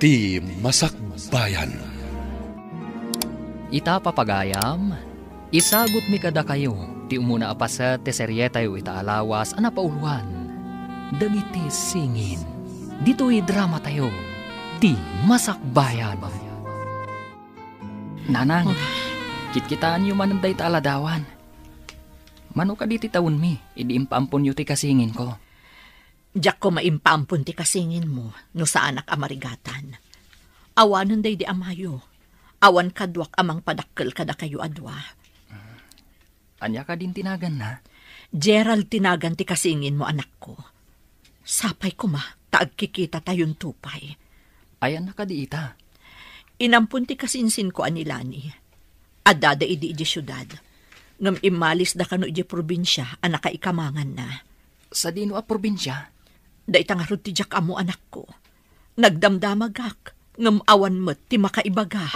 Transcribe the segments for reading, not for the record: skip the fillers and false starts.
ti Masakbayan. Ita papagayam, isagot mi kada kayo, ti umuna apaset ti seryetayo ita alawas anapauluan. Dagiti singin, dito'y drama tayo, ti Masakbayan. Nanang, kitkitaan yu mananday ta aladawan. Mano ka di ti taon mi, idiimpampon yu ti kasingin ko. Diyak ko maimpampon ti kasingin mo, no sa anak amarigatan. Awanon day di amayo. Awan kadwak amang padakkel kada kayo adwa. Anya ka din tinagan na? Gerald tinagan ti kasingin mo anak ko. Sapay ko ma, taagkikita tayon tupay. Ayan na ka di ita. Inampun ti kasinsin ko anilani. Adada idi syudad. Ngam imalis da kano iji probinsya, anak ikamangan na. Sa dino a probinsya? Da itang arod ti jak amo anak ko. Nagdamdamagak, ngam awan mo't ti makaibaga.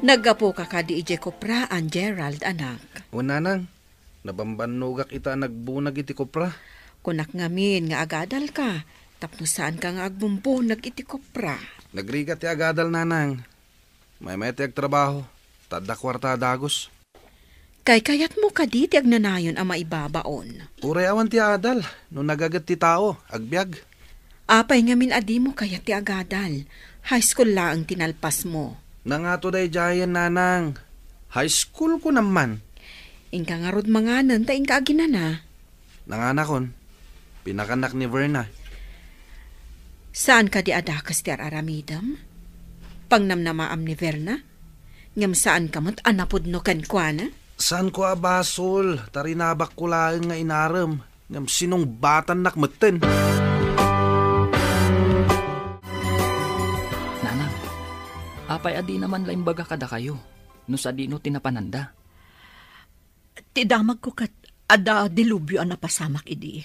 Naggapo ka ka di ije kopraan, Gerald, anak. Una nang, nabambanugak ita nagbunag iti kopra. Kunak ngamin nga agadal ka, tapno saan ka nga agbumpunag iti kopra. Nagrigat ti agadal nanang. May ti agtrabaho, tada kwarta dagos. Kay kayat mo ka di ti agnanayon ang maibabaon. Uray awan ti adal, no nagagat ti tao, agbyag. Apay ngamin adi mo kayat ti agadal. High school lang tinalpas mo. Nangato day jayan nanang. High school ko naman. Ingka nga rod manganan, ta ingka aginana. Nanganakon, pinakanak ni Verna. Saan ka di adakas ti aramidam? Pangnamnamaam ni Verna? Ngam saan ka mo't anapod no kankwana? Saan ko abasol? Tarinabak ko lang nga inaram. Ngam sinong batan nakmeten. Nanang, apay adi naman laimbaga kada kayo. No sa di no tinapananda. Tidamag ko kat ada dilubyo ang napasamak idi.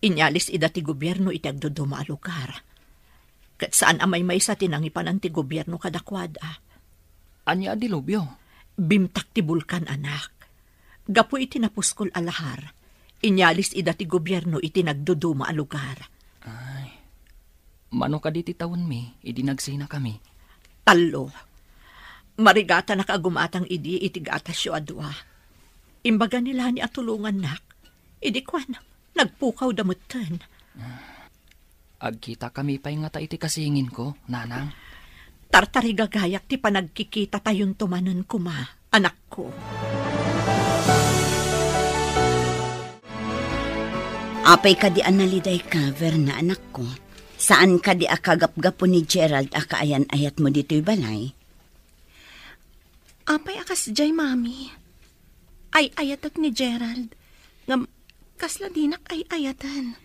Inyalis ida ti gobyerno iti agdodoma a lugar. Kat saan amay may sa tinangipanan ti gobyerno kadakwada. Anya dilubyo? Bimtak ti bulkan anak. Gapo iti napuskol alahar. Inyalis ida ti gobyerno iti nagdodoma a lugar. Ay, mano ka di ti taon mi, idi nagsina kami. Talo. Marigata nakagumatang idi iti gatas yu adwa. Imbaga nila ni atulungan nak. Idi kwan, nagpukaw damutan. Agkita kami pa'y nga ta iti kasingin ko, nanang. Tartarigagayak ti panagkikita tayon tumanon kuma, anak ko. Apay ka di analiday ka, Verna, anak ko. Saan ka di akagap-gapo ni Gerald akaayan-ayat mo dito'y balay? Apay akas jay, mami. Ay ayatak ni Gerald. Ngam, kasla dinak ay ayatan.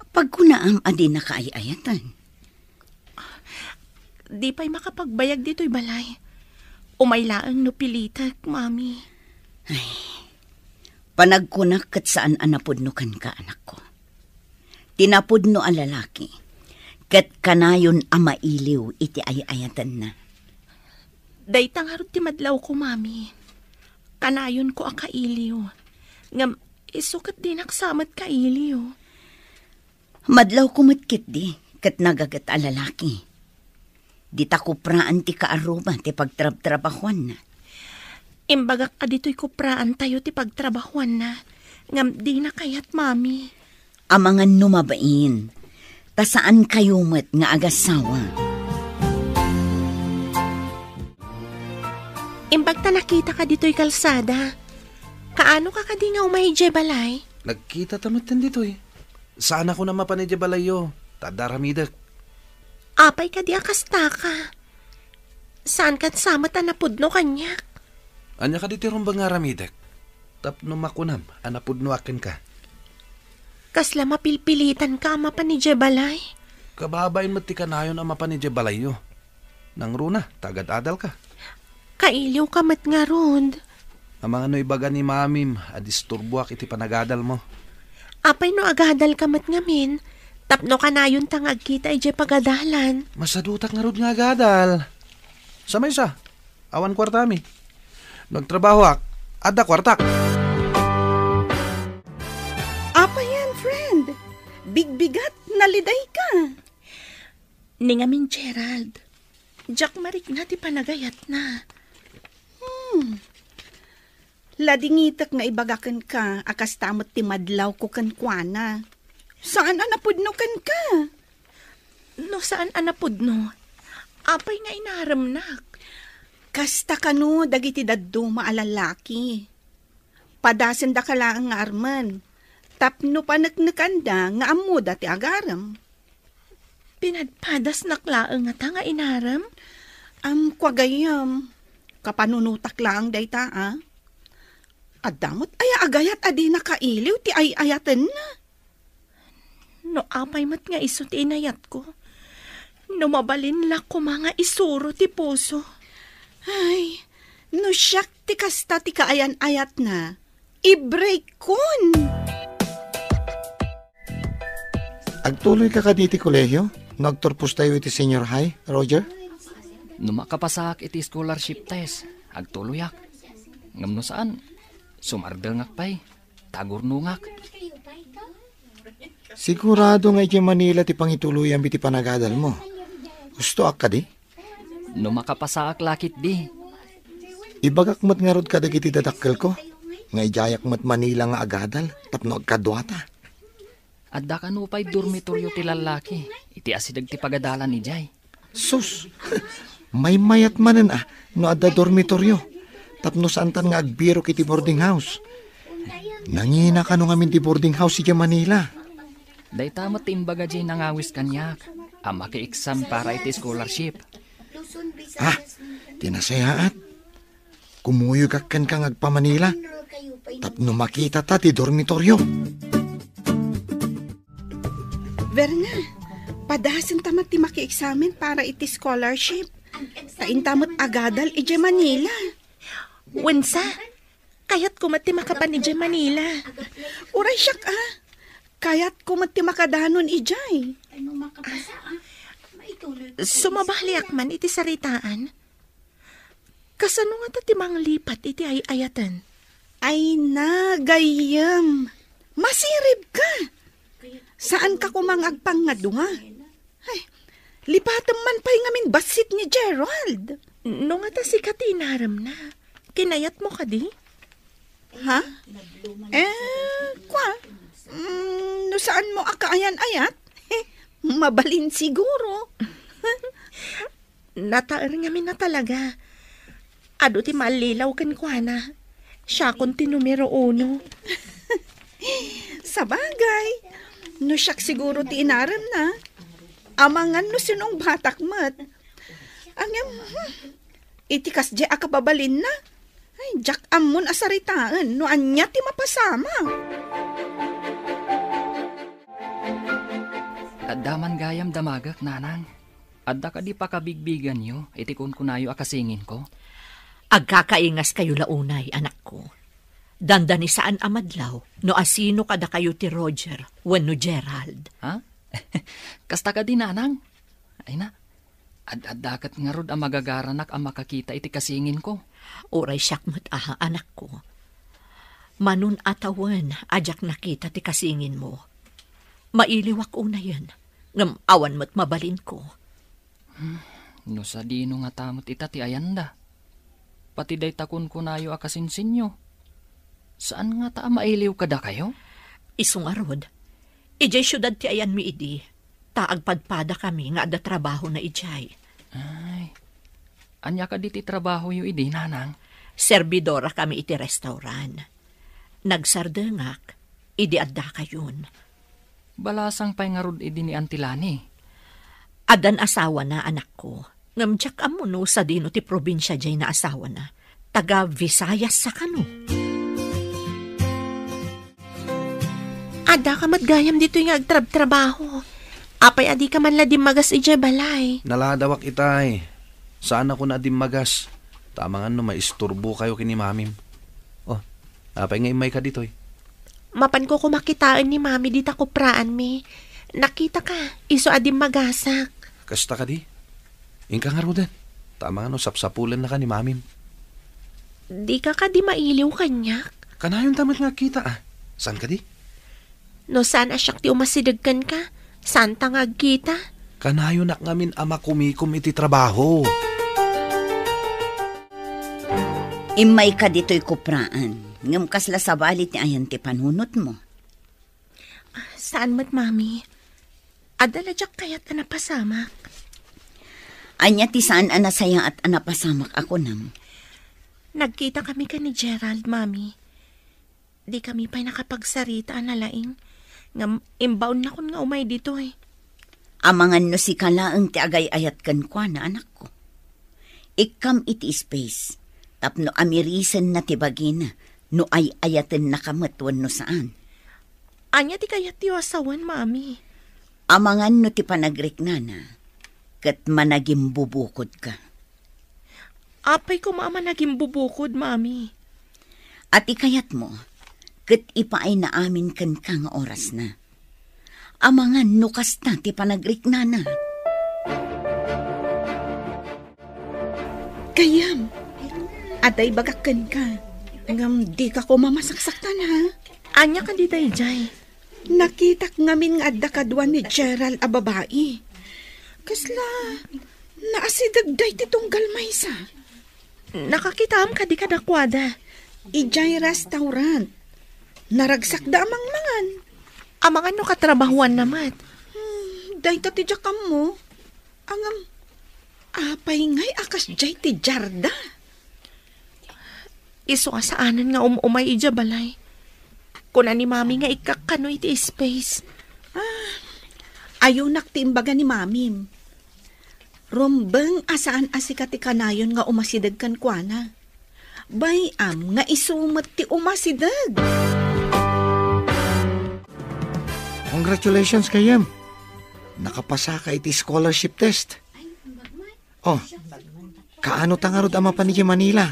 Pagkunaam adi na ka ay ayatan. Di pa'y makapagbayag dito'y balay. Umaylaang no pilitag, mami. Ay, panagkunak kat saan anapudnukan ka, anak ko. Tinapudno ang lalaki, kat kanayon amailiw iti ayayatan na. Daytang harot ti madlaw ko, mami. Kanayon ko akailiw. Ngam, isukat din aksamat kailiw. Madlaw kumatkit di, kat nagagat ang lalaki. Di ta kupraan ti kaaruba ti pagtrab-trabahuan na. Imbagak ka dito'y kupraan tayo ti pagtrabahuan na. Ngam di na kayat, mami. Amangan numabain, ta saan kayo met nga agasawa. Imbag ta nakita ka dito'y kalsada. Kaano ka di nga umahidje balay? Nagkita tamutin dito eh. Saan ako na mapanidya balayo? Tadaramidak. Apay ka di akasta ka. Saan ka sama ta napudno kanyak? Anya ka dito rumbang nga ramidek? Tapno makunam, anapudno akin ka. Kasla mapilpilitan ka mapanidya balay? Kababain mo ti kanayon ang mapanidya balayo. Nang runa, tagad-adal ka. Kailiw ka mat nga rod. Ang mga noibaga ni mamim, adisturbuak iti panagadal mo. Apay no agadal ka mat ngamin. Tapno ka na yun tangag kita ije pagadalan. Masadutak nga rod nga agadal. Samay sa, awan kwartami. Nagtrabaho ak, ada kwartak. Apa yan, friend? bigbigat, naliday ka. Ningamin Gerald. Jack marik na ti panagayat na. Ladingitak nga ibagakan ka, akas tamot ti madlaw ko kankwana. Saan anapudno ka? No saan anapod no? Apay nga inaramnak. Kasta kano dagiti daddo maalalaki. Padasen da kalaang nga arman. Tapno panaknakanda nga amuda ti agaram. Pinadpadas naklaang nga ta nga inaram? Kwagayam. Kapanunutak lang dayta, ah. Adamot ay agayat adi nakailiw ti ay ayatan na. No apay mat nga iso ti inayat ko. No mabalin la ko mga isuro ti puso. Ay, no siyak ti kasta ti kaayan-ayat na. I-break kun. Agtuloy ka diti kolehyo? Nagturpos tayo iti senior high, Roger? Numakapasak iti scholarship test. Agtuloyak. Ngam no saan? Sumardengak pa'y. Tagurnungak. Sigurado nga iti Manila ti pangituluyan biti panagadal mo. Gusto ak ka di? Numakapasak lakit di. Ibagak mat nga rod ka dagiti dadakkel ko. Nga ijayak mat Manila nga agadal. Tapno agkadwata. Adda ka nupay dormitoryo ti lalaki. Iti asidag ti pagadalan ni Jay. Sus! May mayat manen no adda dormitoryo. Tapno santan nga agbiro kiti boarding house. Nangina ka no ngamin ti boarding house iti Manila. Day tamat ti imbaga Jay nangawis kanyak. Ama ki exam para iti scholarship. Tinasayaat. Kumuyog kan kang agpa Manila. Tapno makita ta ti dormitoryo. Verna, padasan tamat ti maki-examen para iti scholarship. Tain tamat agadal iti Manila. Wensa, kayat ko mati makapan iti Manila. Uray siyak kayat ko mati makadanon ijay. Sumabahliak man iti saritaan. Kasano nga ti mang lipat iti ay ayatan? Ay na, gayam. Masirib ka. Saan ka kumang agpangadunga? Ay, lipatan man pa'y ngamin basit ni Gerald. No nga ta si Katinaram na. Kinayat mo ka di? Ha? No saan mo akaayan-ayat? Mabalin siguro. Nataar ngamin na talaga. Ado ti malilaw kan kwa na. Siya kon ti numero 1. Sabagay. No siyak siguro ti inaram na. Amangan no sinong batak mat. Angem, itikas di akababalin na. Ay, jak amon asaritaan. No anya ti mapasama. Addaman gayam damagak, nanang. Adda ka di pa kabigbigan nyo, iti kun kunayo akasingin ko. Agkakaingas kayo launay, anak ko. Dandani saan amadlaw, no asino kada kayo ti Roger, wenno Gerald. Ha? Kasta ka din, nanang. Ay na, ad-adakat nga rod ang magagaranak ang makakita iti kasingin ko. Uray siyak mat anak ko. Manun atawan, ajak nakita ti kasingin mo. Mailiwak una yan, ngam awan mo't mabalin ko. No sa dino nga tamot ita ti ayanda. Pati day takun kunayo akasinsinyo. Saan nga ta mailiw kada kayo? Isungarod. Ijay syudad ti ayan mi idi. Taagpadpada kami nga ada trabaho na ijay. Ay, anya ka diti trabaho yu idi, nanang? Servidora kami iti restaurant. Nagsardengak, idi adda kayon. Balasang pay nga rod idi ni Antilani. Adan asawa na anak ko. Ngamjak amuno sa dino ti probinsya jay na asawa na. Taga Visayas sa kano. Ada ka matgayam dito yung agtrab-trabaho. Apay adi ka man ladim magas ije balay. Naladawak itay. Saan ako na magas? Tamangan no maisturbo kayo kini mamim. Oh, apay nga imay ka dito eh. Mapan ko kumakitaan ni mami dita ko praan mi. Nakita ka, iso adim magasak. Kasta ka di? Ingka nga rodan. Tamangan no sapsapulan na ka ni mamim. Di ka di mailiw kanyak. Kanayon tamat nga kita Saan ka di? No saan asyak ti umasidagkan ka? Saan tangag kita? Kanayo nak ngamin ama kumikom iti trabaho. Imay ka dito'y kupraan. Ngam kasla sa balit ni ayan ti panunot mo. Saan mat, mami? Adala jak kayat anapasamak. Anya ti saan anasaya at anapasamak ako nam. Nagkita kami ka ni Gerald, mami. Di kami pa'y nakapagsarita na laing. Ngam inbound na kun nga umay dito eh. Amangan no si kalaang ti agay-ayat kan kwa na anak ko. Ikam iti space. Tapno amirisan na ti bagina. No ay ayaten na kamatwan no saan. Anya ti kayat ti asawan, mami. Amangan no ti panagrik na kat managim bubukod ka. Apay ko mama naging bubukod, mami. At ikayat mo, kat ipaay na amin kan kang oras na. Amangan nukas na ti panagrik na. Kayam, aday bagakan ka. Ngam di ka ko mamasaksaktan ha. Anya ka di dayjay. Nakitak ngamin nga adda kadwan ni Gerald a babae. Kasla, naasidagday ti tunggal maysa. Nakakitaam ka di kadakwada. Ijay restaurant. Naragsak da amang mangan. Amangan no katrabahuan naman. Day ta ti jakam mo. Angam, apay ngay akas jay ti jarda. Iso asaanan nga umay ija balay. Kuna ni mami nga ikakano iti space. Ayaw nak ti imbaga ni mamim. Rumbeng asaan asika ti kanayon nga umasidag kan kuana. Bayam nga isumat ti umasidag. Congratulations kayam. Nakapasa ka iti scholarship test. Oh, kaano tangarod ama pa ni Manila?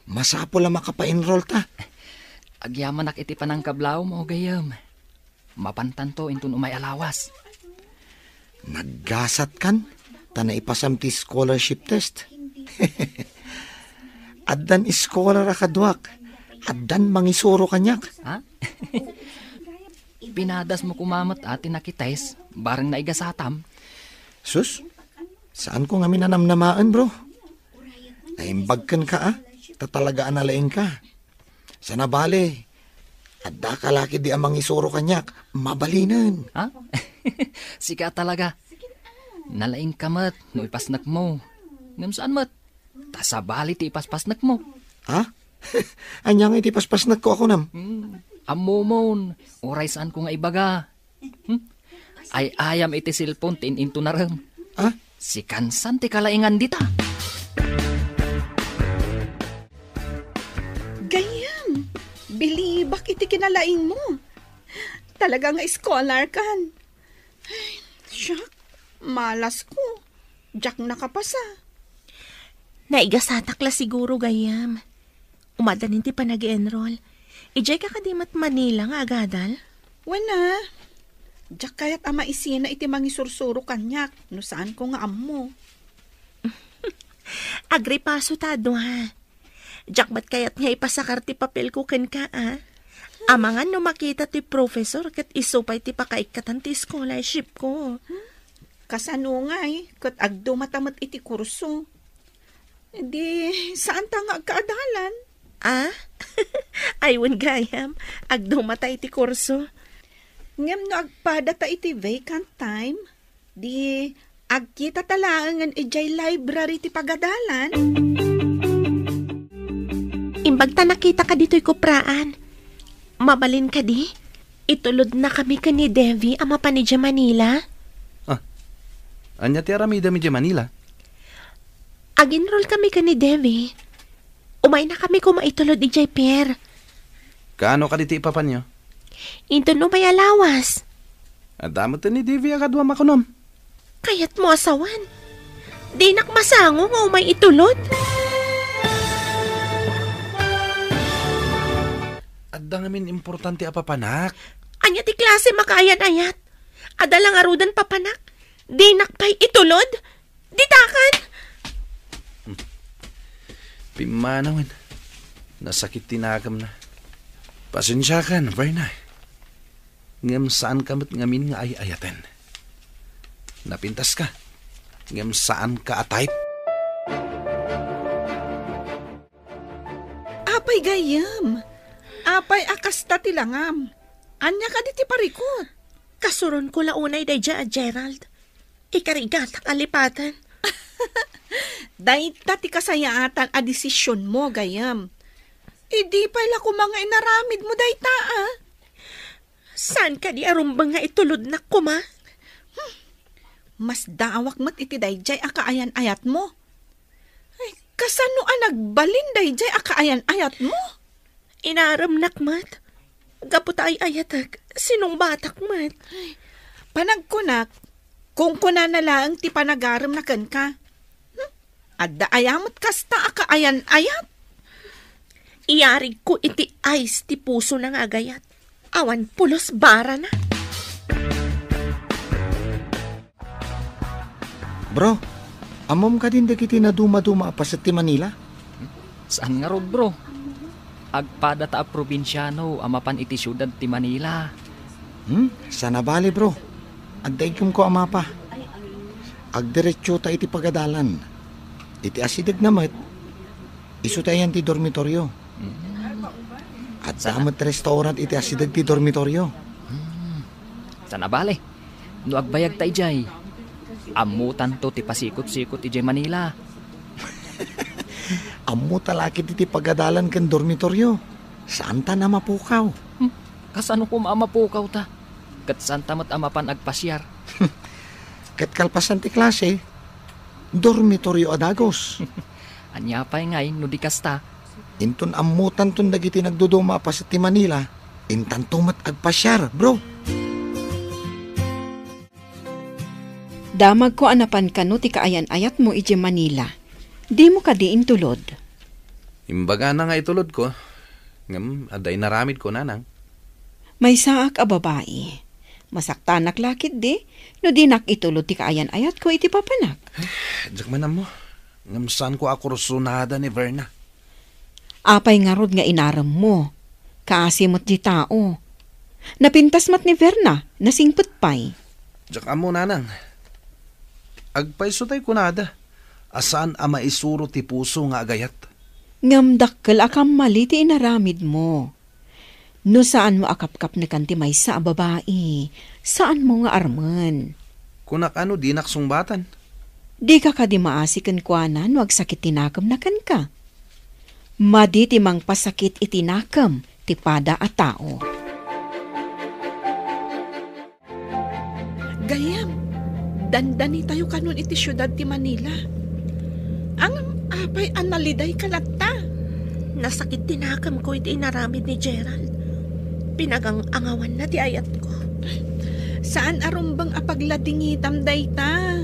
Masapol ang makapa-enroll ta. Agyamanak iti panangkablaw mo, gayam. Mapantanto intun umay alawas. Naggasat kan? Ta na ipasam ti scholarship test. Addan scholar akadwak. Addan mangisuro kanyak. Ha? Pinadas mo kumamat ati nakitais, bareng naigasatam. Sus, saan ko nga minanamnamaan bro? Naimbagkan ka tatalagaan na laing ka. Sana bale, adda ka laki di amang isuro kanyak, mabalinan. Ha? Sika talaga. Nalaing kamat, no ipasnak mo. Ngam saan mat? Tasabali ti ipaspasnak mo. Ha? Anyang iti paspasnak ko ako nam. Amomon, oray saan ko nga ibaga. Ay ayam iti silpon tin into naram. Ha? Si kansan ti kalaingan dita. Gayam, bilibak iti kinalaing mo. Talaga nga scholar kan. Ay, syak, malas ko. Jack nakapasa. Naigasatakla siguro, gayam. Umadanin ti pa nag-enroll. Ijay ka kadimat Manila nga agadal? Wala. Jack kayat ama isina iti mangisursuro kanyak. No saan ko nga amo. Agripaso tado ha. Jack ba't kayat nga ipasakar ti papel ko ken ka Amangan no makita ti professor kat isupay ti pakaikatan ti scholarship ko. Kasano nga kat agdo matamat iti kurso. Di saan ta nga agkaadalan? Aywan gayam, agdo matay ti kurso. Ngem no agpada ta iti vacant time, di agkita talangan ijay library ti pagadalan. Imbagta nakita ka dito'y kupraan. Mabalin ka di? Itulod na kami ka ni Devi ama pa ni Manila. Anya ti aramida mi Manila? Ag-enroll kami ka ni Devi. Umay na kami kumaitulod ijay Pierre. Kaano ka diti ipapan nyo? Into no may alawas. Adamot ni Devi akadwa makunom. Kayat mo asawan. Di nakmasango nga umay itulod. Adda ngamin importante apapanak. Anya ti klase makayan-ayat. Adalang arudan papanak. Di nakpay itulod. Ditakan. Pimanawan. Nasakit tinagam na. Pasensya ka na, Bernay. ngem saan kamot ngamin nga ay-ayaten. Napintas ka, ngem saan ka atayp. Apay gayam. Apay akasta tilangam. Anya ka di ti parikot. Kasuron ko launay day Gerald. Ikarigatak alipatan. Dahita ti kasayaatan a desisyon mo, gayam. Idi pala ko mga inaramid mo, dahita, ah. Saan ka di arumbang nga itulod na kuma? Mas daawak mat iti dayjay a kaayan-ayat mo. Ay, kasano a nagbalin dayjay a kaayan-ayat mo? Inaram nakmat. Gapot ay ayatag. Sinong batak mat? Panagkunak, kung kuna na lang ti panagaram na kan ka. Adda ayamot kasta a kaayan-ayat. Iyarig ko iti ice ti puso ng agayat. Awan pulos bara na. Bro, amom ka din dagiti na duma-duma pa sa ti Manila? Saan nga rod, bro? Agpada ta a probinsyano amapan iti syudad ti Manila. Sana bali, bro. Agdaigom ko ama pa. Agdiretso ta iti pagadalan. Iti asidag namat, iso tayan ti dormitoryo. At damat restaurant iti asidag ti dormitoryo. Sana bale? No agbayag tayo jay. Amutan to ti pasikot-sikot ti jay Manila. Amu talaki iti pagadalan kan dormitoryo. Saan ta na mapukaw? Kasano ko maamapukaw ta? Kat saan tamat amapan agpasyar? Kat kalpasan ti klase, dormitoryo adagos. Anya pa'y ngay, no di kasta. Inton amutan ton dagiti nagduduma pa sa ti Manila, intan tumat agpasyar, bro. Damag ko anapan kano ti kaayan-ayat mo iti Manila. Di mo ka diin tulod. Imbaga na nga itulod ko. Ngam, aday naramid ko nanang. May saak a babae. Masaktanak lakit di, no di nakitulod ti kaayan-ayat ko iti papanak. Diyak man mo. Ngam saan ko ako rusunada ni Verna. Apay nga rod nga inaram mo. Kaasimot di tao. Napintas mat ni Verna, nasingput pay. Diyak mo nanang. Agpaiso tayo kunada. Asaan ama isuro ti puso nga agayat? Ngamdakkel akam mali ti inaramid mo. No saan mo akapkap na kanti may sa babae? Saan mo nga arman? Kunak ano di naksungbatan. Di ka di maasikan kuanan wag sakit tinakam na kan ka. Madi ti mang pasakit itinakam ti pada a tao. Gayam, dandani tayo kanon iti syudad ti Manila. Ang apay analiday kalata. Nasakit tinakam ko iti inaramid ni Gerald. Pinagang angawan na ti ayat ko. Saan arumbang apagladingitam dayta?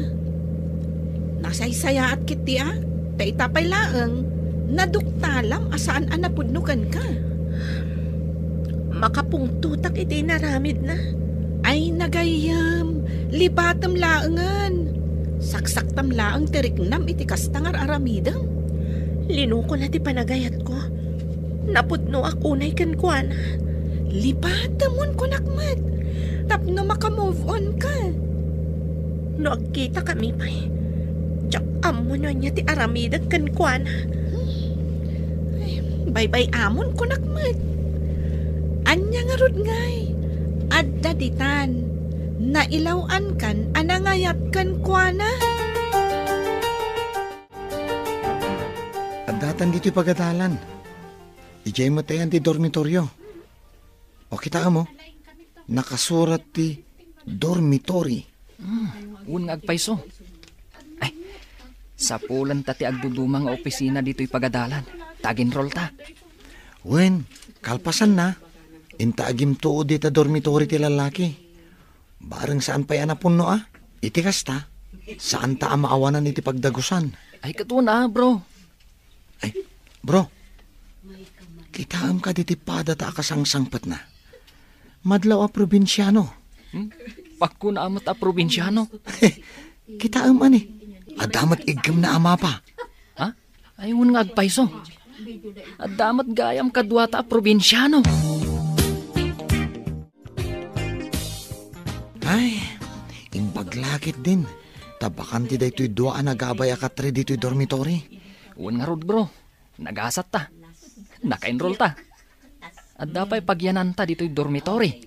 Nasaysaya at kiti ah. Taitapay laeng. Naduktalam asaan anapudnukan ka. Makapungtutak iti inaramid na. Ay nagayam. Libatam laengan. Saksaktam laeng tiriknam iti kastangar aramidang. Linuko na ti panagayat ko. Napudno akunay kan kuana. Libatamon ko nakmat. Tapno makamove on ka. No agkita kami pa'y. Tsak amo na niya ti aramidag kan kuana. Bye-bye amon ko nakmat. Anya nga rod ngay. Adda ditan. Nailawan kan anangayat kan kuana. At datan dito pagadalan. Ijay mo tayan ti dormitoryo. O kita mo, nakasurat ti dormitory. Un nga agpaiso. Ay, sa pulan ta ti agdudumang nga opisina dito'y pagadalan. Tagin roll ta. Wen, kalpasan na. Inta agim tuod di ta dormitory ti lalaki. Bareng saan pa yan napuno ah? Itikas ta. Saan ta maawanan iti pagdagusan? Ay, katuon bro. Ay, bro. Kitaam ka ditipada ta akasangsangpat na. Madlaw a probinsyano. Pakko na amat a probinsyano. Kitaam ani. Adamat igam na ama pa. Ha? Ayun nga agpaiso. Adamat gayam kadwata a probinsyano. Ay, imbaglakit din. Tabakan ti daytoy dua nagabay akatre dito'y dormitory. Uwan nga rod bro, nagasat ta. Naka-enroll ta. At dapay pagyanan ta dito'y dormitory.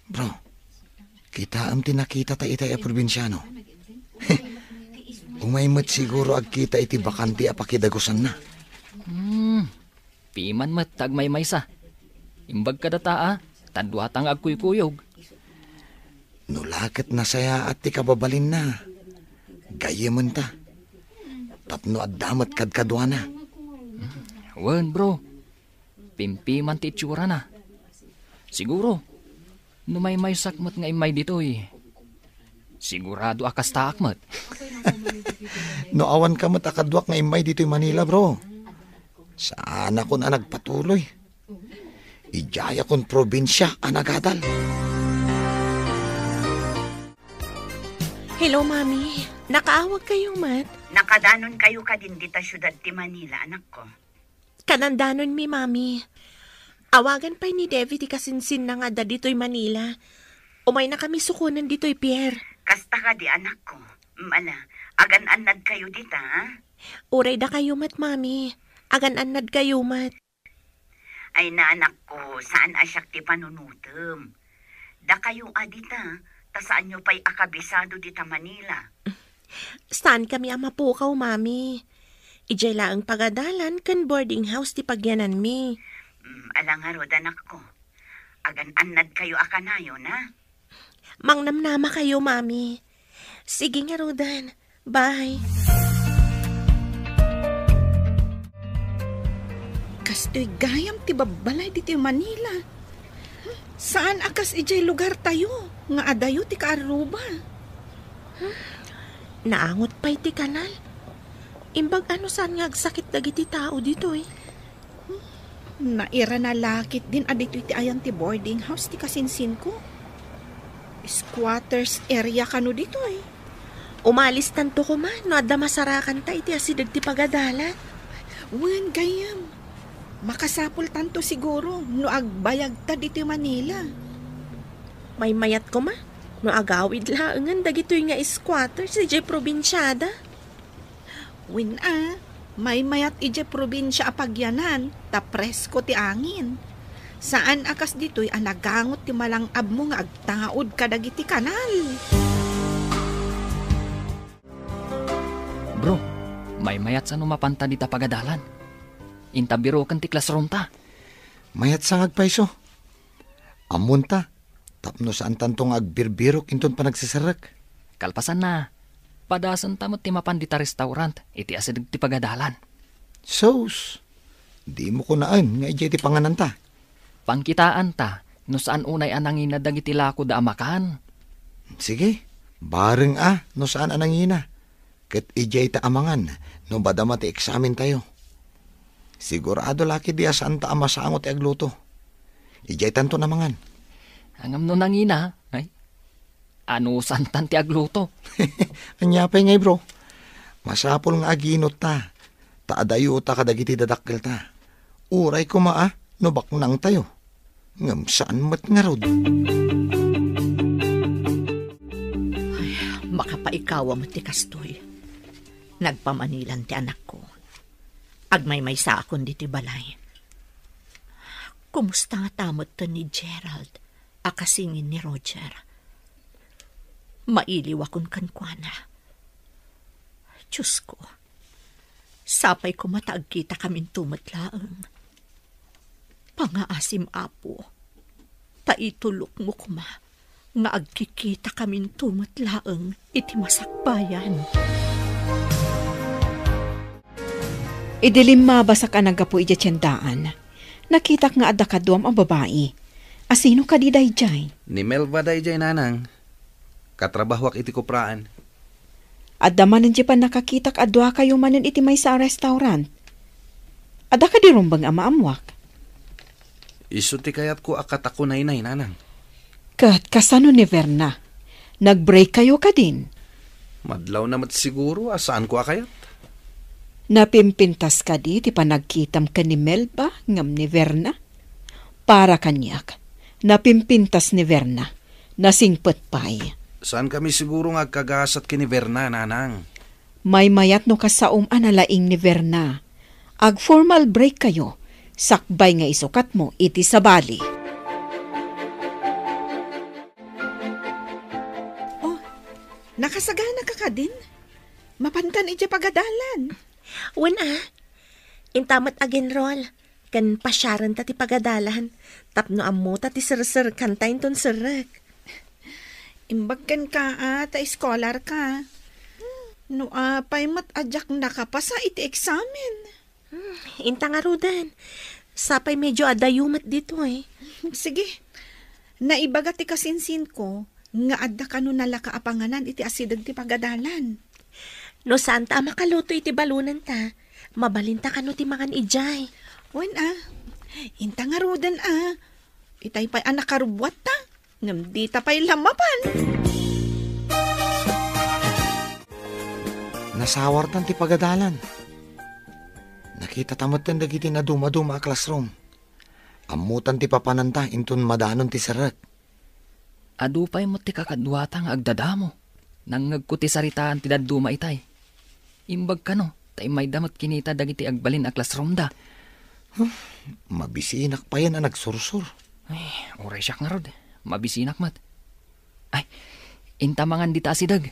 Bro, kita am tinakita ta itay a probinsyano. Umaymat siguro ag kita iti bakanti a pakidagusan na. Piman mat tagmay maysa. Imbag ka data tadwatang agkuykuyog. Nulaket na saya at ti kababalin na. Gayaman ta. Tapno at damat kadkadwa na. Wan bro, pimpiman ti itsura na. Siguro, numay sakmat nga imay dito'y. Sigurado akas taakmat. No awan ka matakadwak nga imay dito'y Manila, bro. Saan ako na nagpatuloy? Ijaya kon probinsya anagadal. Hello, Mami. Nakaawag kayo, Mat? Nakadanon kayo ka din dita syudad ti Manila, anak ko. Kanandanon mi, Mami. Awagan pa ni David ikasinsin na nga da dito'y Manila. Umay na kami sukunan dito'y Pierre. Kasta ka di, anak ko. Mala, agan-anad kayo dita, ha? Uray da kayo, Mat, Mami. Agan-anad kayo, Mat. Ay na, anak ko, saan asyak ti panunutem? Da kayo adita, ta saan nyo pa'y akabisado dita Manila? Saan kami ang mapukaw, Mami? Ijay laang pagadalan kan boarding house ti pagyanan mi. Alang nga rod, anak ko. Agan-anad kayo akanayo, na? Mangnamnama kayo, Mami. Sige nga, Rodan. Bye. Kastoy gayam ti babalay dito Manila. Saan akas ijay lugar tayo? Nga adayo ti Kaaruba. Naangot pa'y ti kanal. Imbag ano saan nga agsakit dagiti tao dito eh. Naira na lakit din adito iti ayan ti boarding house ti kasinsin ko. Squatters area kano dito eh. Umalis tanto ko man, no adda masarakan ta iti asidag ti pagadalat. Wan gayam. Makasapol tanto siguro no agbayag ta dito Manila. May mayat ko ma, no agawid laangan dagitoy nga squatters iti probinsyada. Win may mayat ije probinsya apagyanan, ta presko ti angin. Saan akas dito'y anagangot ti malangab mo nga agtangaod kadagiti kanal. Bro, may mayat sa numapanta dita pagadalan. Intabiro kan ti classroom ta. Mayat sang agpaiso. Amun ta. Tapno saan tantong agbirbirok inton pa nagsisarak. Kalpasan na. Padasan tamot ti mapan dita restaurant. Iti asidag ti pagadalan. Sos. Di mo ko naan nga ijay ti panganan ta. Pangkitaan ta. No saan unay anangin na dagiti lako da amakan. Sige. Bareng no saan anangina. Ket ijay ta amangan. No badama ti eksamen tayo. Sigurado laki diya saan ta amasangot agluto. Ijay tanto namangan. Angam no nangina, ay? Ano saan tanti agluto? Anyapay ngay bro. Masapol nga aginot ta. Taadayo ta kadagiti dadakkel ta. Uray ko no baknang tayo. Ngam saan mat nga rod. Ay, makapaikawa mo ti kastoy. Nagpamanilan ti anak ko. Agmay-may sa akon diti balay. Kumusta nga tamot to ni Gerald, akasingin ni Roger? Mailiw akon kankwana. Diyos ko, sapay ko mataag kita kaming tumatlaang. Pangaasim apo, taitulok mo kuma, nga agkikita kaming tumatlaang iti masakbayan. Idilim mabasak ang nagapo ija tiyandaan. Nakitak nga adda kaduam ang babae. Asino ka di dayjay? Ni Melva dayjay nanang. Katrabahwak iti kupraan. Adda manan di pa nakakitak adwa kayo manan iti may sa restaurant. Adda ka di rumbang amaamwak. Isu ti kayat ko akat ako nainay nanang. Kat kasano ni Verna? Nag-break kayo ka din? Madlaw namat siguro asaan ko akayat. Napimpintas ka di ti panagkitam ka ni Melba ngam ni Verna? Para kanyak, napimpintas ni Verna, Nasingpet pay. Saan kami siguro nga kagasat kini Verna, nanang? May mayat no kasaom analaing ni Verna. Ag formal break kayo. Sakbay nga isukat mo iti sa bali. Oh, nakasagana ka din? Mapantan iti pagadalan. Intamat again roll. Kan pasyaran ta ti pagadalan. Tapno ammo ta ti sir kantain ton sirek. Imbagkan ka ta scholar ka. No pay mat adyak nakapasa iti examen. Inta nga rudan. Sapay medyo adayumat dito eh. Sige. Naibaga ti kasinsin ko nga adda kanu nalaka apanganan iti asidag ti pagadalan. No saan ta makaluto iti balunan ta. Mabalinta kanu ti mangan ijay. Wen inta nga rudan Itay pa'y anak karubwat ta. Ngam di ta pa'y lamapan. Nasawartan ti pagadalan. Nakita tamatan dagiti na dumaduma a classroom. Amutan ti papananta intun madanon ti sarat. Adupay mo ti kakadwatang agdadamo. Nang ngagkuti saritaan ti daduma itay. Imbag ka no, tay may damot kinita dagiti agbalin a classroom da. Mabisinak pa yan na nagsursur. Ay, oray siyak nga rod. Mabisinak mat. Ay, intamangan dita asidag.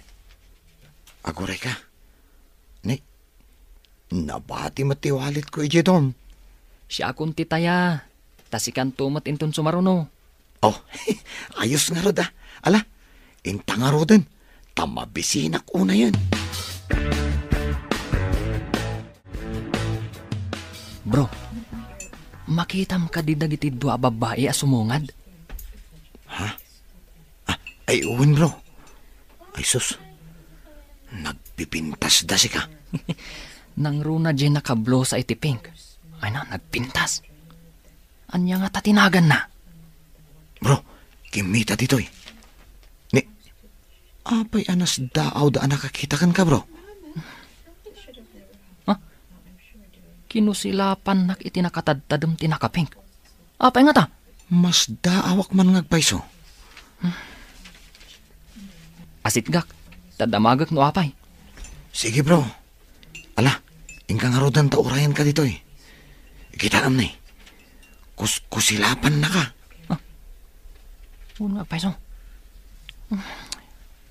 Aguray ka. Nabati matiwalit ko ije dom. Siya akong titaya. Tasikan tumat intun sumaruno. Oh, ayos nga rod Ala, inta nga roden. Tamabisinak una yan. Bro, makitam ka di dagiti dua babae a sumungad. Ha? Ay uwin bro. Ay sus. Nagpipintas da si ka. Nang runa dyan nakablo sa iti pink. Ay na, nagpintas. Anya nga tatinagan na. Bro, kimita dito'y. Apay anas daaw da nakakita kan ka bro. Kinusilapan nak iti nakatadtadam ti nakapink. Apay nga ta? Mas daawak man ngagpayso. Asitgak, tadamagak no apay. Sige bro. Ala, ingka nga rodan ta urayan ka dito Kitaan na Kusilapan na ka. Nga payso.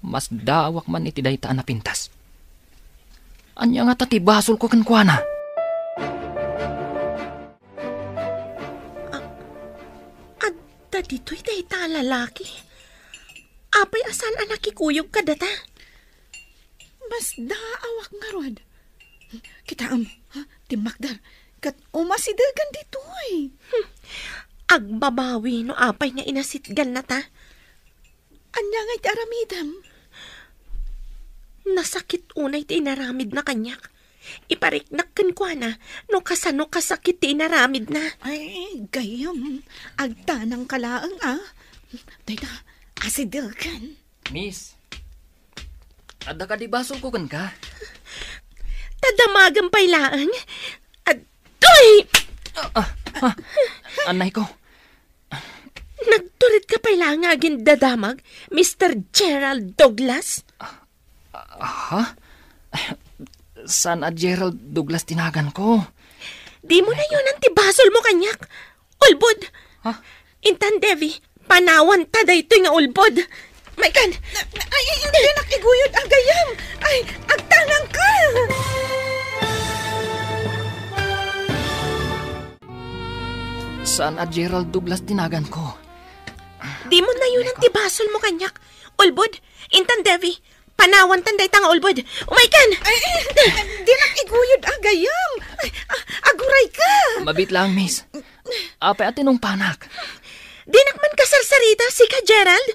Mas daawak man iti daytaan na pintas. Anya nga tatibasol ko kankwana. Dito'y dayta lalaki. Apay asan anak ikuyog ka data? Mas daawak nga rod. Kitaam, timakdar, kat umasidagan dito Agbabawi no apay nga inasitgan na ta. Anya nga'y aramidam. Nasakit unay ti inaramid na kanyak. Ipariknak kan kwa na, no kasano kasakit ti inaramid na. Ay, gayam. Agtanang kalaang Dayta, asidagan. Miss, ada ka di basol ko kan ka? Tadamagang pailaan. Adoy! Anay ko. Nagturit ka pailaan nga agin dadamag, Mr. Gerald Douglas? Ha? San a Gerald Douglas tinagan ko? Di mo na yun ang tibasol mo kanyak. Ulbod! Ha? Intan, Devi, panawan tada ito nga ulbod. May kan! Ay, hindi nakiguyod ang gayam. Ay, agtanang ka! San a Gerald Douglas tinagan ko? Di mo na yun ang tibasol mo kanyak. Ulbod, Intan, Devi, panawan tanday tanga ulbod. Umaykan! Ay, di nakiguyod ang gayam. Ay, aguray ka! Mabit lang, miss. Apay atin nung panak. Di nakman kasarsarita si ka, Gerald?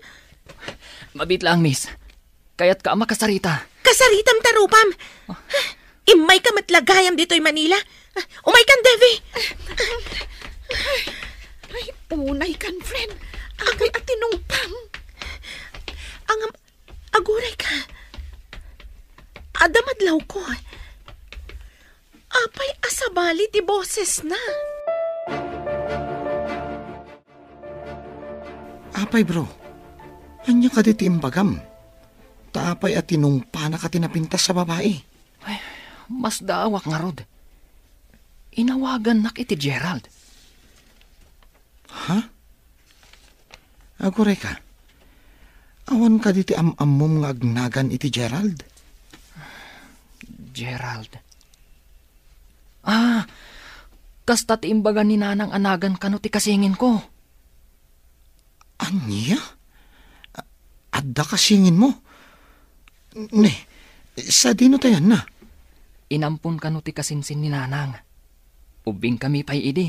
Mabit lang, miss. Kaya't ka makasarita. Kasaritam tarupam. Imay ka matlagayam dito'y Manila. Umaykan, Devi! Ay, unay kan, friend. Agay atinong pam. Ang aguray ka. Adamadlaw ko. Apay asabali ti boses na. Apay bro. Anya ka diti imbagam. Taapay at tinumpa na ka tinapintas sa babae. Ay, mas daawak nga rod. Inawagan nak iti Gerald. Ha? Agure ka. Awan ka diti amom nga agnagan iti Gerald. Gerald. Kasta ti imbagan ni nanang anagan kano ti kasingin ko. Anya? Adda kasingin mo? Ne, sa dino tayan na? Inampun kano ti kasinsin ni nanang. Ubing kami pa'y idi.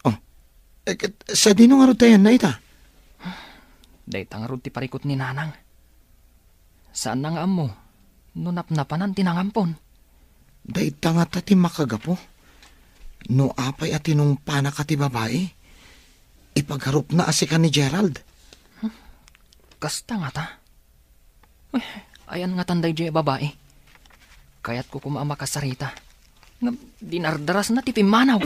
Oh, sa dino nga ro tayan na ita? Dayta nga ro ti parikot ni nanang. Saan na nga mo? Nunapnapanan tinangampon. Dayta nga tati makagapo. No apay at tinumpa na ka ti babae. Ipagharup na asi ka ni Gerald. Kasta nga ta. Ayan nga tanday di babae. Kaya't ko kumaama kasarita. Nga dinardaras na ti pimanaw.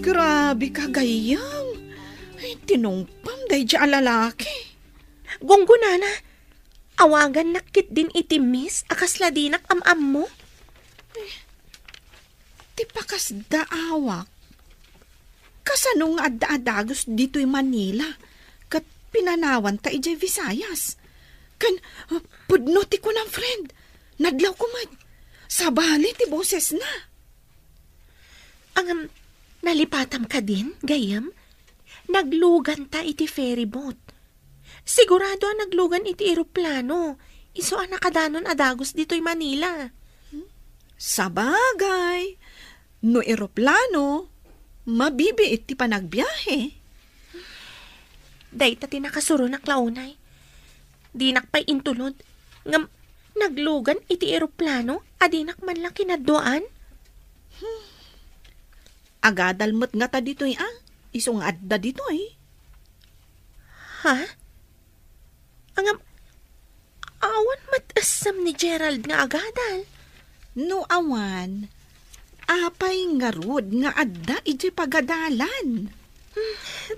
Grabe ka, gayam. Ay, tinumpam day di lalaki. Gunggunana, awagan nakit din iti miss akas ladinak am mo. Ti pakas daawak. Kasano nga adda-adagos dito'y Manila. Kat pinanawan ta ijay Visayas. Kan, pudno ti ko ng friend. Nadlaw ko man. Sabali ti boses na. Ang nalipatam ka din, gayam? Naglugan ta iti ferry boat. Sigurado ang naglugan iti eroplano. Iso ang nakadanon adagos dito'y Manila. Sabagay. No eroplano, mabibiit ti panagbiyahe. Dayta ti nakasuro na klaunay. Di nakpay intulod. Ngam, naglugan iti eroplano, adinak man lang kinadoan. Agadalmat nga ta dito'y Isong adda dito'y. Ha? Angam, awan matasam ni Gerald nga agadal. No awan, apay nga rod nga adda iti pagadalan.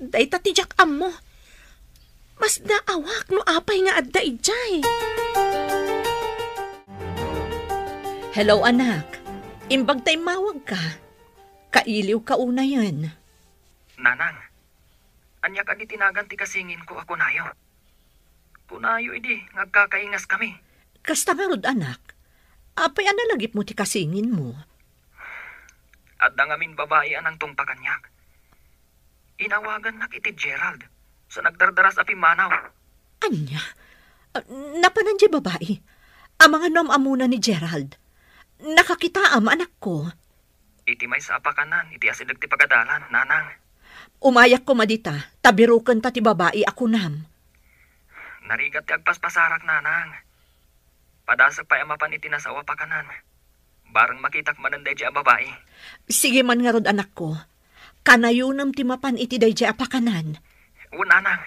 Dayta ti jak mo. Mas daawak no apay nga adda ijay. Hello, anak. Imbag tay mawag ka. Kailiw ka una yan. Nanang, anya ka di tinagan ti kasingin ko ako nayo. Kunayo idi, ngagkakaingas kami. Kasta nga rod, anak. Apay analagip mo ti kasingin mo. Adda ngamin babae anang tungpa kanyak. Inawagan nak iti Gerald sa nagdardaras api manaw. Anya? Napanan di babae. Ang mga amuna ni Gerald. Nakakita anak ko. Iti may sa apakanan, iti asidag ti pagadalan, nanang. Umayak ko madita, tabirukan ta ti babae ako nam. Narigat ti agpaspasarak, nanang. Padasag pa amapan iti nasawa pakanan. Barang makitak mananday di babae. Sige man nga rod, anak ko. Kanayunam ti mapan iti day di apakanan. Nanang,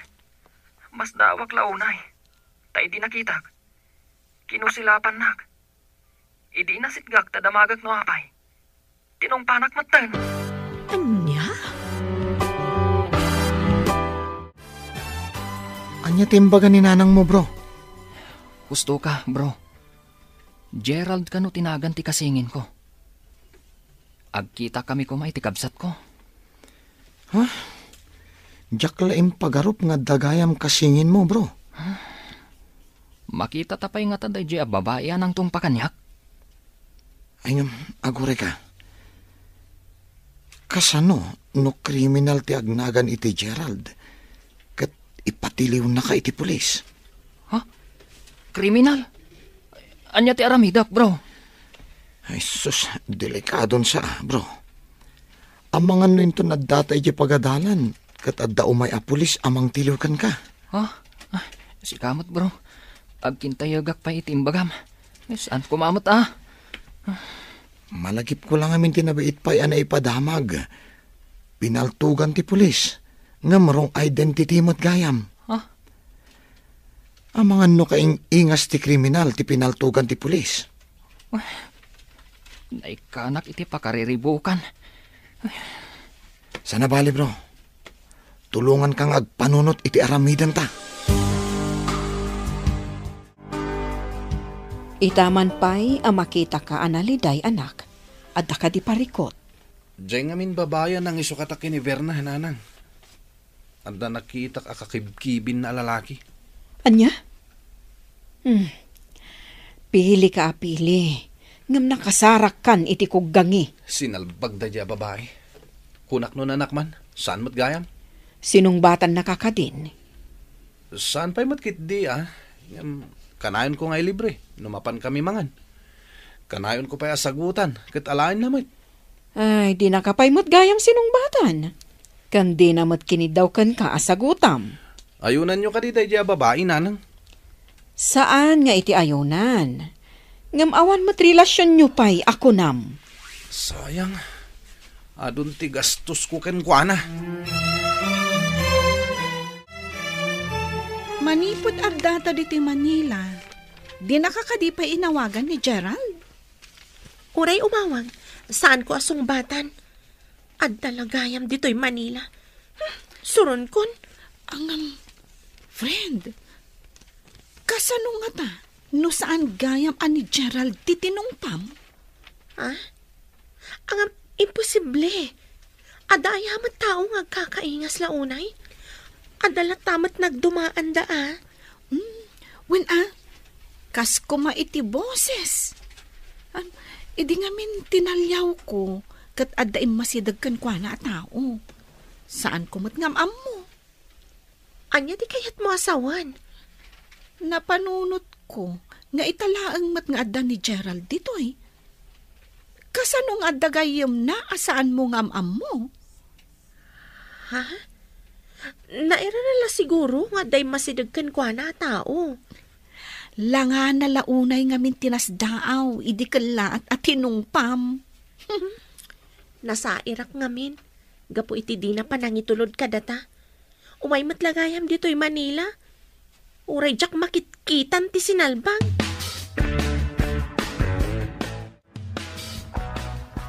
mas dawak launay. Ta iti nakitak. Kinusilapan nak. Idi nasitgak ta damagak no apay. Tinong panak matan. Anya? Anya timbagan ni nanang mo, bro? Gusto ka, bro. Gerald kano tinagan ti kasingin ko. Agkita kami kumay ti kabsat ko. Ha? Diyak laing pagarup nga dagayam kasingin mo, bro. Makita tapay nga taday di babae anang tungpa kanyak. Ay, agure ka. Kasano no kriminal ti agnagan iti Gerald? Kat ipatiliw na ka iti pulis. Ha? Kriminal? Anya ti aramidak, bro? Ay, sus, delikadon sa, bro. Amangan no into nadatay iti pagadalan. Kat adda umay a pulis amang tiliwkan ka. Ha? Si kamot, bro. Agkintayagak pa itimbagam. Saan kumamot, Malagip ko lang amin tinabait pa yan ay ipadamag. Pinaltugan ti pulis. Nga marong identity mo't gayam. Ha? Amangan no kaing ingas ti kriminal ti pinaltugan ti pulis. Naikanak iti pakariribukan. Sana bali, bro. tulungan kang agpanunot iti aramidan ta. Itaman pa'y makita ka analiday anak, adda ka di parikot. Diyan ngamin babayan ng isukatakin ni Verna, nanang. Anda nakita akakibkibin na lalaki. Anya? Pili ka apili. Ngam nakasarak kan iti kuggangi. Sinalbag da dya babae. Kunak no nanak man, saan mo't gayam? Sinong batan nakakadin? Saan pa'y matkit di kanayon ko nga'y libre, numapan kami mangan. Kanayon ko pa'y asagutan, kat alain namit. Ay, di nakapaymot gayam sinong batan. Kan di namat kinidaw kan ka asagutam. Ayunan nyo ka di dya babae, nanang. Saan nga iti ayunan? Ngam awan mat relasyon nyo pa'y ako nam. Sayang, adun ti gastos ko ken kuana. Manipot agdata diti Manila. Di nakakadi pa inawagan ni Gerald. Uray umawag, saan ko asong batan? Ad talagayam dito'y Manila. Suron kon. Friend, kasano nga ta? No saan gayam ani Gerald titinungpam? Ha? Ang imposible. Adayamat tao nga kakaingas launay. Adalat tamat nagdumaan da kas kuma iti boses. Idi nga min tinalyaw ko kat addaim masidagkan kwa na tao. Saan kumot ngamam mo? Anya di kayat mo asawan? Napanunot ko nga italaang mat nga adda ni Gerald dito'y. Kasano nga adda gayam na asaan mo ngamam mo? Ha? Nairala siguro nga day masidagkan kwa na tao. Langa na launay nga min tinasdaaw, idi kala at tinungpam. Nasa Irak nga min, gapo iti di na panangitulod ka data. Umay matlagayam dito'y Manila. Uray jak makitkitan ti sinalbang.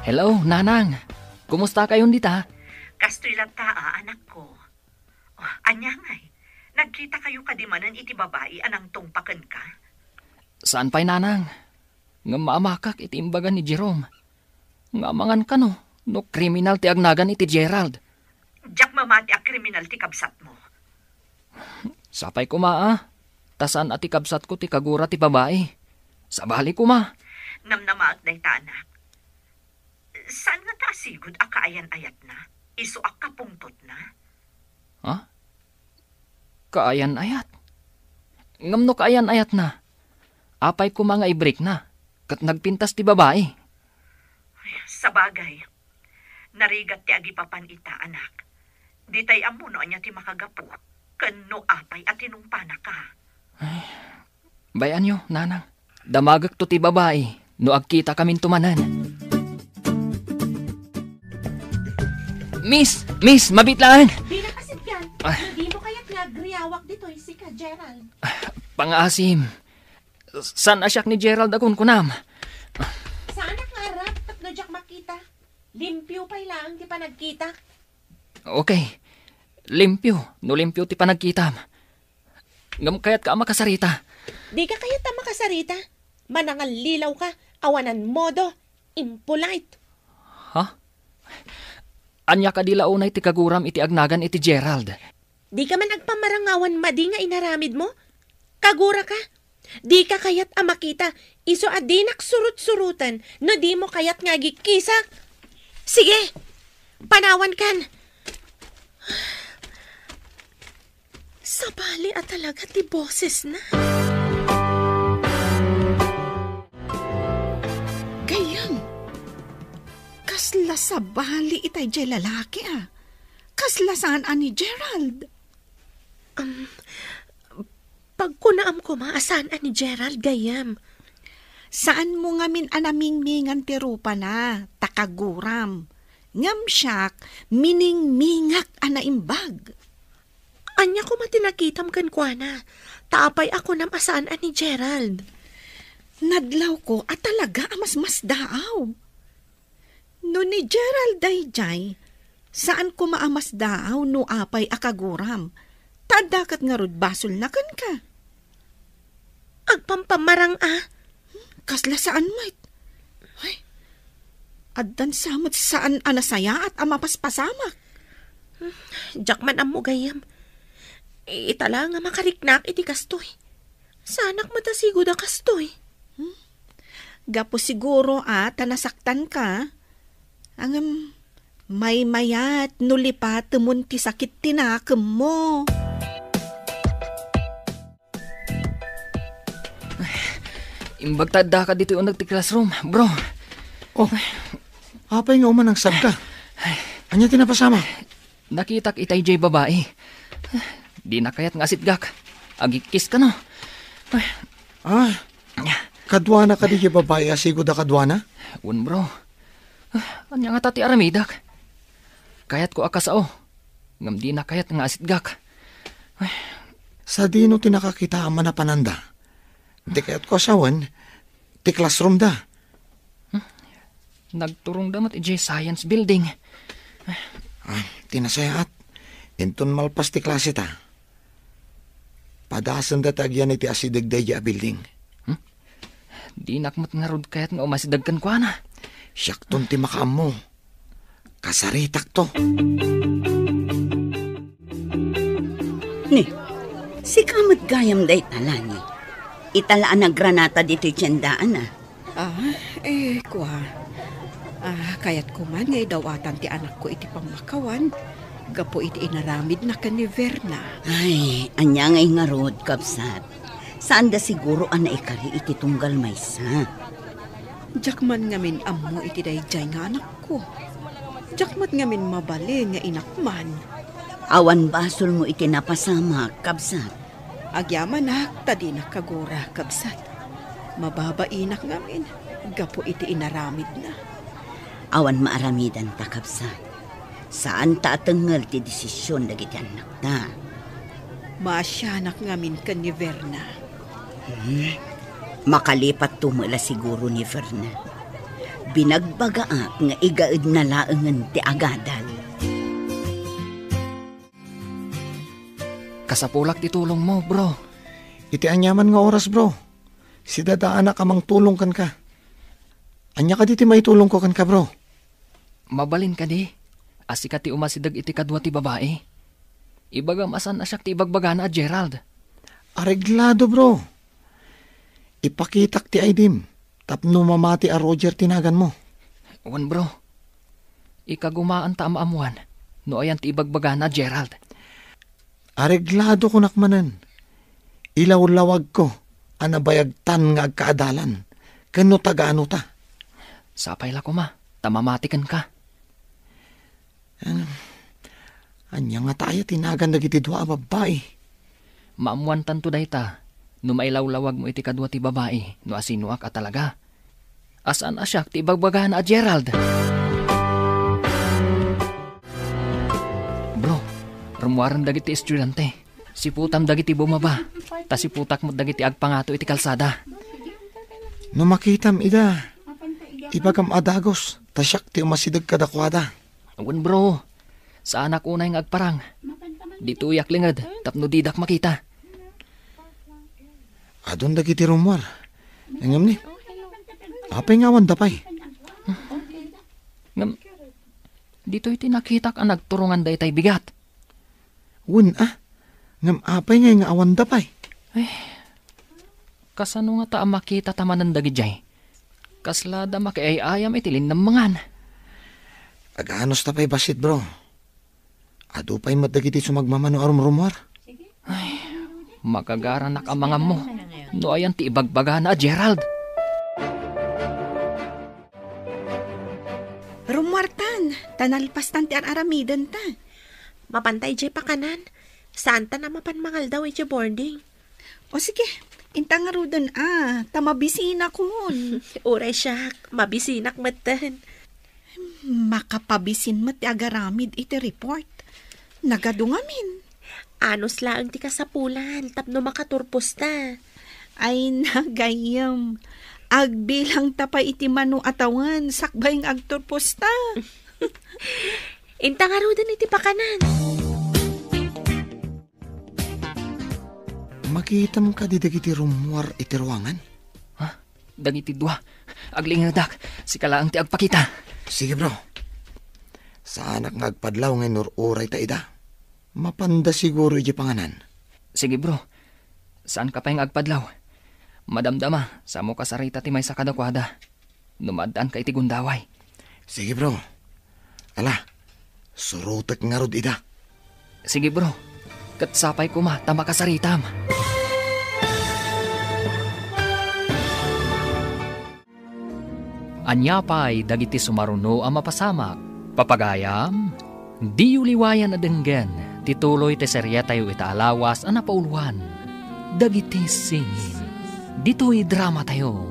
Hello, nanang. Kumusta kayon dita? Kastoy lang taa, anak ko. Oh, anya ngay, nagkita kayo kadimanan iti babae anang tungpakan ka? Saan pa'y nanang? Nga maamakak iti imbagan ni Jerome. Nga mangan ka no kriminal ti agnagan iti Gerald. Diyak mamati a kriminal ti kabsat mo. Sapay ko tasan ati kabsat ko ti kagura ti babae. Sabali ko Namnamaag day ta anak. Saan nga ta sigud a kaayan-ayat na? Iso a kapungtot na? Ha? Kaayan-ayat? Ngamno kaayan-ayat na? Apay ko mga i-break na. Kat nagpintas ti babae. Sa bagay, narigat ti agipapan ita anak. Ditay amuno anya ti makagapo. Kano apay at tinungpana ka. Ay, bayan nyo, nanang. Damagak to ti babae. No agkita kamin tumanan. Miss, mabitlaan. Di na kasit yan. Hindi mo kaya't nagriyawak dito'y si ka, Gerald. Pangasim. San asyak ni Gerald akong kunam? Saan ang harap at no jak makita? Limpyo pa'y lang di pa nagkita. Okay. Limpyo. No limpyo ti pa nagkitam. Ngam kayat ka makasarita. Di ka kayat ta makasarita. Manangal lilaw ka. Awanan modo. Impolite. Ha? Anya ka di launay ti kaguram iti agnagan iti Gerald. Di ka man agpamarangawan madi nga inaramid mo? Kagura ka? Di ka kayat makita. Iso adinak surut-surutan. No di mo kayat nga gikisak. Sige. Panawan kan. Sabali at talaga ti boses na. Gayam. Kasla sabali itay jay lalaki Kasla saan ani Gerald? Pagkunaam ko maasan ani Gerald gayam. Saan mo nga min anaming-mingan ti rupa na, takaguram. Ngam siyak, mining-mingak anaimbag. Anya ko matinakitam kan kwa na, taapay ako nam asaan ani Gerald. Nadlaw ko at talaga amas daaw. No ni Gerald dayjay, Saan ko maamas daw no apay akaguram? Tadakat nga rod basol na kan ka. Agpampamarang Kasla saan mait? Ay, addan samot saan anasaya at amapaspasamak. Jakman amo gayam. Itala nga makariknak iti kastoy. Sanak matasigo da kastoy. Gapo siguro tanasaktan ka. Ang may mayat nulipat tumunti sakit tinakam mo. Imbag tada ka dito yung nagti-classroom, bro. Oh, apay nga uman ang sabka. Anya tinapasama? Nakitak itay jay babae. Di na kayat nga sitgak. Agikis ka no. Kadwana ka di kay babae asigo da kadwana? Un bro. Anya nga tati aramidak. Kayat ko akasao. Ngam di na kayat nga sitgak. Sa dino tinakakita ang manapananda. Di kayat ko asawan, ti classroom da. Nagturong damat iti science building. Tinasayaat. Inton malpas ti klase ta. Padasan da tagyan iti asidagday building. Di nakmat nga rod kayat nga umasidagkan ko na. Siyakton ti makaam mo. Kasaritak to. Ni, si kamot gayam day talani. Italaan na granata dito tiyandaan Kayat ko man ngay dawatan ti anak ko iti pamakawan. Gapo iti inaramid na ka ni Verna. Ay, anya ngay nga rod, kapsat. Saan da siguro ikari iti tunggal maysa? Jakman ngamin amo iti dayjay nga anak ko. Jakmat ngamin mabali nga inakman. Awan basol mo iti napasama, kapsat. Agyaman tadi na kagura, kabsat. Mababainak ngamin, gapo iti inaramid na. Awan maaramidan ta, kapsat. Saan ta atengal ti desisyon dagiti anak ta? Maasyanak ngamin ka ni Verna. Makalipat tumula siguro ni Verna. Binagbagaak nga igaid na laengan ti agadal. Kasapulak ti tulong mo, bro. Iti anyaman nga oras, bro. Si dadaan na kamang tulong kan ka. Anya ka diti may tulong ko kan ka, bro. Mabalin ka di. Asi ka ti umasidag iti kadwa ti babae. Ibagam asan asyak ti ibagbaga na Gerald. Areglado, bro. Ipakitak ti Aidim. Tapno mamati a Roger tinagan mo. Wan, bro. Ikagumaan ta amaamuan. No ayan ti ibagbaga na Gerald. Areglado ko nakmanan. Ilaw-lawag ko. Anabayagtan nga agkaadalan. Kano taga-ano ta? Sapay la ko ma. Tamamatikan ka. Anya nga tayo tinagan dagiti dua babae. Maamuan tanto day ta. No mailaw-lawag mo iti kadwa ti babae. No asinuak at talaga. Asan asyak ti ibagbaga na Gerald? Bro, rumuaran dagiti estudyante. Siputam dagiti bumaba. Ta siputak mo dagiti agpangato iti kalsada. No makitam ida. Ibagam adagos. Tasyak ti umasidag kadakwada. Awan, bro. Sa anak unay nga agparang. Dito yak lingad. Tapno didak makita. Adon dagiti rumwar. Ngam ni. Apay nga wandapay. Ngam. Dito iti nakitak ang nagturungan day tay bigat. Ngam apay nga awan dapay. Kasano nga ta makita tamanan dagi jay. Kaslada makiayayam itilin ng mangan. Aganos tapay basit, bro. Ado pa'y matagiti sumagmamano arum rumwar. Makagaranak ang mga mo. No ayan ti ibagbaga na Gerald. Rumwartan, tanalpastan ti aramidan ta. Mapantay jay pakanan. Saan ta na mapanmangal daw iti boarding? O sige, intang nga rudan tamabisina ko mun. Uray siya, mabisinak matan. Makapabisin mo ti agaramid iti report. Nagadungamin. Anos laang ti kasapulan, tapno makaturpos ta. Ay nagayam. Agbilang tapay iti mano atawan, sakbayng agturpos ta. Inta nga ro din iti pakanan. Makitam ka di dagiti rumuar iti ruangan? Ha? Dagiti dua. Aglingadak, si kalaang ti agpakita. Sige bro. Saanak nga agpadlaw ngay nururay ta ida. Mapanda siguro iti panganan. Sige bro, saan ka pa yung agpadlaw? Madamdama, sa mo kasarita ti may sa kadakwada. Numadaan ka iti gundaway. Sige bro. Ala, surutek nga rod ida. Sige bro, katsapay ko ma, tama kasaritam. Anyapay dagiti sumaruno ang mapasamak. Papagayam, di uliwayan na denggen, tituloy te serya tayo itaalawas ang napauluan. Dagiti singin, dito'y drama tayo,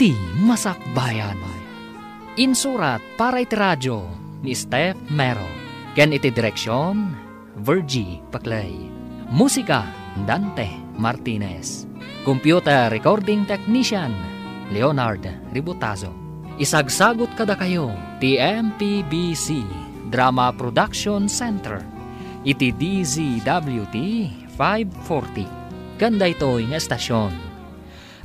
ti Masakbayan. Insurat para iti radyo ni Steph Mero. Ken iti direksyon, Virgie Paclay. Musika, Dante Martinez. Computer recording technician, Leonard Ributazo. Isagsagot kada kayo, TMPBC Drama Production Center. Iti DZWT 540. Ganda ito'y nga estasyon.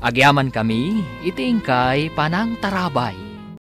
Agyaman kami, iti ingkay panang tarabay.